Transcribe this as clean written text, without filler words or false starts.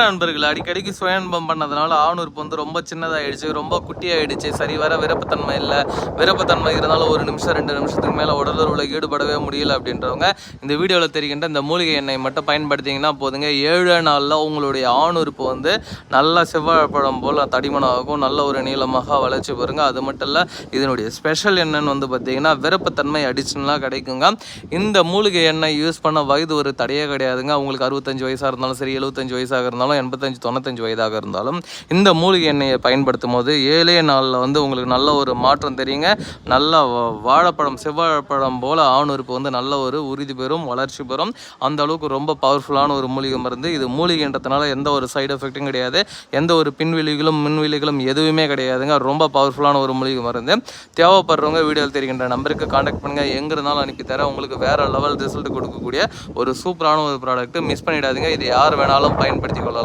நண்பர்கள் அடிக்கடிக்கு சுயன்பம் பண்ணதுனால ஆணுறுப்பு வந்து ரொம்ப சின்னதாகிடுச்சு, ரொம்ப குட்டியாகிடுச்சு, சரி வர விருப்பத்தன்மை இல்லை, விருப்பத்தன்மை இருந்தாலும் 1 நிமிஷம் 2 நிமிஷத்துக்கு மேலே உடலுறவில் ஈடுபடவே முடியல அப்படின்றவங்க இந்த வீடியோவில் தெரிகின்ற இந்த மூலிகை எண்ணெய் மட்டும் பயன்படுத்திங்கன்னா போதுங்க. 7 நாளில் உங்களுடைய ஆணுறுப்பு வந்து நல்லா செவ்வாழைப்பழம் போல் தடிமனாகும், நல்ல ஒரு நீளமாக வளர்ச்சி பெறுங்க. அது மட்டும் இல்லை, இதனுடைய ஸ்பெஷல் என்னன்னு வந்து பார்த்தீங்கன்னா விருப்பத்தன்மை அடிஷனலாக கிடைக்குங்க. இந்த மூலிகை எண்ணெய் யூஸ் பண்ண வயது ஒரு தடையே கிடையாதுங்க. உங்களுக்கு 65 வயசாக இருந்தாலும் சரி, 75 வயசாக இருந்தாலும், 85 95 வயதாக இருந்தாலும் இந்த மூலிகை எண்ணெயை பயன்படுத்தும் போது 7 நாளில் வந்து உங்களுக்கு நல்ல ஒரு மாற்றம் தெரியுங்க. நல்ல வாழைப்பழம் செவ்வாழைப்பழம் போல் ஆணுறுப்பு வந்து நல்ல ஒரு உறுதி பெறும், வளர்ச்சி பெறும். அந்த அளவுக்கு ரொம்ப பவர்ஃபுல்லான ஒரு மூலிகை மருந்து இது. மூலிகைன்றதுனால எந்த ஒரு சைடு எஃபெக்ட்டும் கிடையாது, எந்த ஒரு பின்விழிகளும் மின்விழிகளும் எதுவுமே கிடையாதுங்க. ரொம்ப பவர்ஃபுல்லான ஒரு மூலிகை மருந்து. தேவைப்படுறவங்க வீடியோவில் தெரிகின்ற நம்பருக்கு கான்டாக்ட் பண்ணுங்கள். எங்கே இருந்தாலும் அனுப்பி தரேன். உங்களுக்கு வேறு லெவல் ரிசல்ட் கொடுக்கக்கூடிய ஒரு சூப்பரான ஒரு ப்ராடக்ட். மிஸ் பண்ணிடாதீங்க. இது யார் வேணாலும் பயன்படுத்தி கொள்ளலாம்.